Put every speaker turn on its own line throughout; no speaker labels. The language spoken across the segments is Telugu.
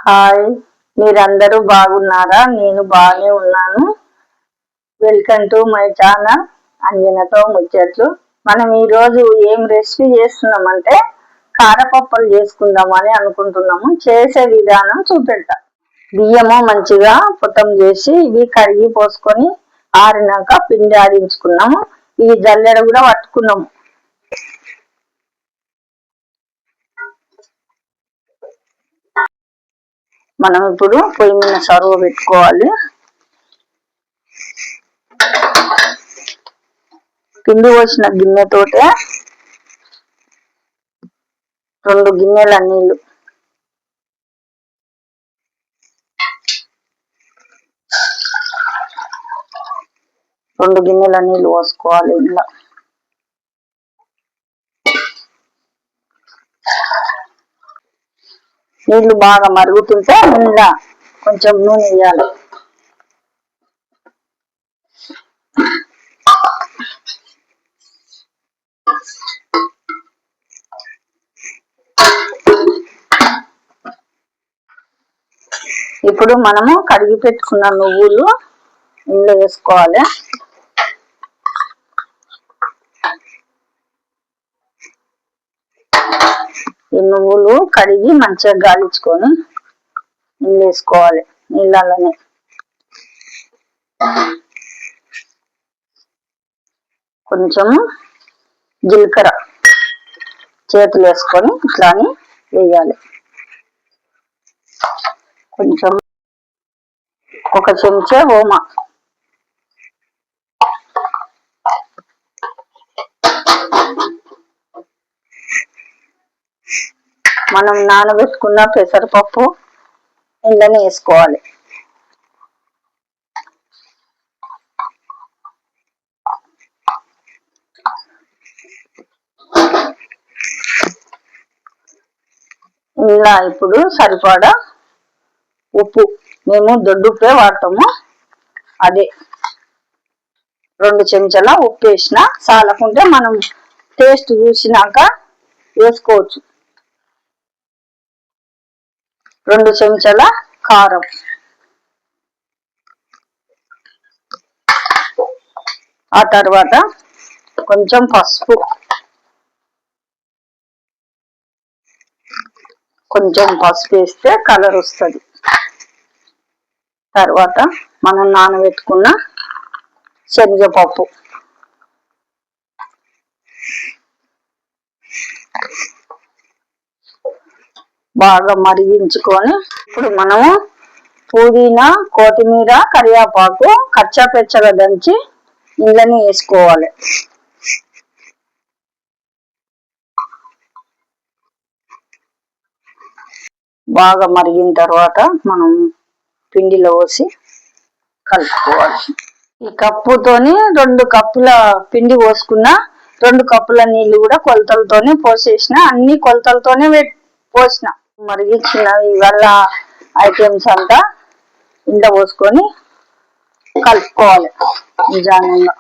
హాయ్, మీరందరూ బాగున్నారా? నేను బాగానే ఉన్నాను. వెల్కమ్ టు మై ఛానల్ అంజనతో ముచ్చట్లు. మనం ఈరోజు ఏం రెసిపీ చేస్తున్నామంటే కారపప్పులు చేసుకుందామని అనుకుంటున్నాము. చేసే విధానం చూపెడతా. బియ్యము మంచిగా పుతం చేసి ఇవి కడిగి పోసుకొని ఆరినాక పిండి ఆడించుకున్నాము. ఇవి జల్లెడ కూడా పట్టుకున్నాము. మనం ఇప్పుడు పొయ్యి మీద సరువు పెట్టుకోవాలి. పిండి పోసిన గిన్నెతోటే 2 గిన్నెల నీళ్లు, పోసుకోవాలి. ఇంట్లో నీళ్లు బాగా మరుగుతుంటే ఇంట్లో కొంచెం నూనె వేయాలి. ఇప్పుడు మనము కడిగి పెట్టుకున్న నువ్వులు ఇందులో వేసుకోవాలి. ఈ నువ్వులు కడిగి మంచిగా గాలించుకొని ఇందులో వేసుకోవాలి. నీళ్ళలోనే కొంచెము జీలకర్ర చేతులు వేసుకొని ఇట్లా అని వేయాలి. కొంచెం 1 చెంచా ఓమా, మనం నానబెట్టుకున్న పెసరపప్పు ఇందులోనే వేసుకోవాలి. ఇలా ఇప్పుడు సరిపడా ఉప్పు, మేము దొడ్డుప్పే వాడతాము, అదే 2 చెంచాల ఉప్పు వేసిన. చాలకుంటే మనం టేస్ట్ చూసినాక వేసుకోవచ్చు. 2 చెంచాల కారం, ఆ తర్వాత కొంచెం పసుపు, వేస్తే కలర్ వస్తుంది. తర్వాత మనం నానబెట్టుకున్న శనగపప్పు, బాగా మరిగించుకొని ఇప్పుడు మనము పుదీనా, కొత్తిమీర, కరివేపాకు కచ్చా పెచ్చగా దంచి ఇందులోనే వేసుకోవాలి. బాగా మరిగిన తర్వాత మనం పిండిలో పోసి కలుపుకోవాలి. ఈ కప్పుతోని 2 కప్పుల పిండి పోసుకున్న, 2 కప్పుల నీళ్లు కూడా కొలతలతోనే పోసేసిన. అన్ని కొలతలతోనే పోసిన. మరిగించిన ఇవల్ల ఐటమ్స్ అంతా ఇంట్లో పోసుకొని కలుపుకోవాలి నిదానంగా.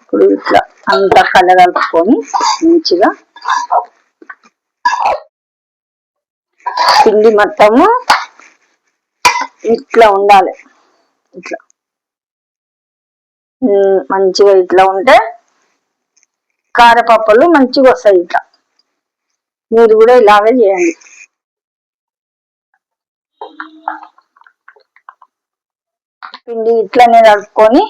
ఇప్పుడు ఇట్లా అంతా కలగలుపుకొని మంచిగా పిండి మొత్తము ఇట్లా ఉండాలి. ఇట్లా మంచిగా ఇట్లా ఉంటే కారపప్పులు మంచిగా వస్తాయి. ఇట్లా మీరు కూడా ఇలాగే చేయండి. పిండి ఇట్లనే కలుపుకొని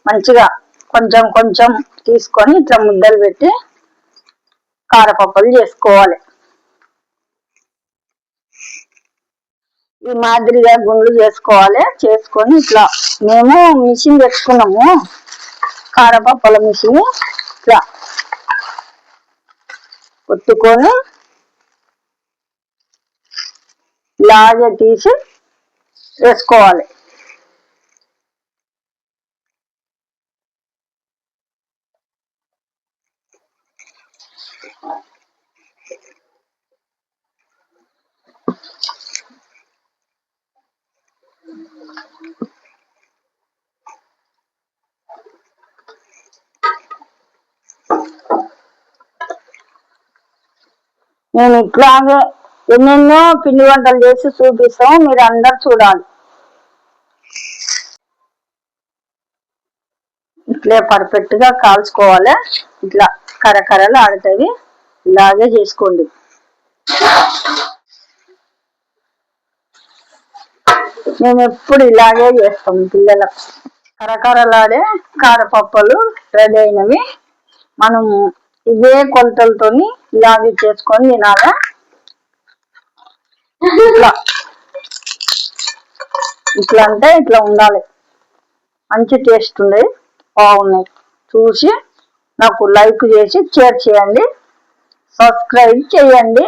మంచిగా కొంచెం కొంచెం తీసుకొని ఇట్లా ముద్దలు పెట్టి కారపప్పులు చేసుకోవాలి. ఈ మాదిరిగా గుండ్లు చేసుకోవాలి. చేసుకొని ఇట్లా మేము మిషన్ తెచ్చుకున్నాము, కారపప్పుల మిషన్. ఇట్లా కొట్టుకొని లాగే తీసి వేసుకోవాలి. నేను ఇట్లాగే ఎన్నెన్నో పిండి వంటలు చేసి చూపిస్తాం, మీరు అందరు చూడాలి. ఇట్లే పర్ఫెక్ట్ గా కాల్చుకోవాలి. ఇట్లా కరకరలు ఆడుతుంది, ఇలాగే చేసుకోండి. మేము ఎప్పుడు ఇలాగే చేస్తాం పిల్లలకు. కరకరలాడే కారపప్పలు రెడీ అయినవి. మనము ఇవే కొలతలతోని ఇలాగే చేసుకొని తినాలి. ఇట్లా ఇట్లా అంటే ఇట్లా ఉండాలి. మంచి టేస్ట్ ఉన్నాయి, బాగున్నాయి. చూసి నాకు లైక్ చేసి షేర్ చేయండి, సబ్స్క్రైబ్ చేయండి.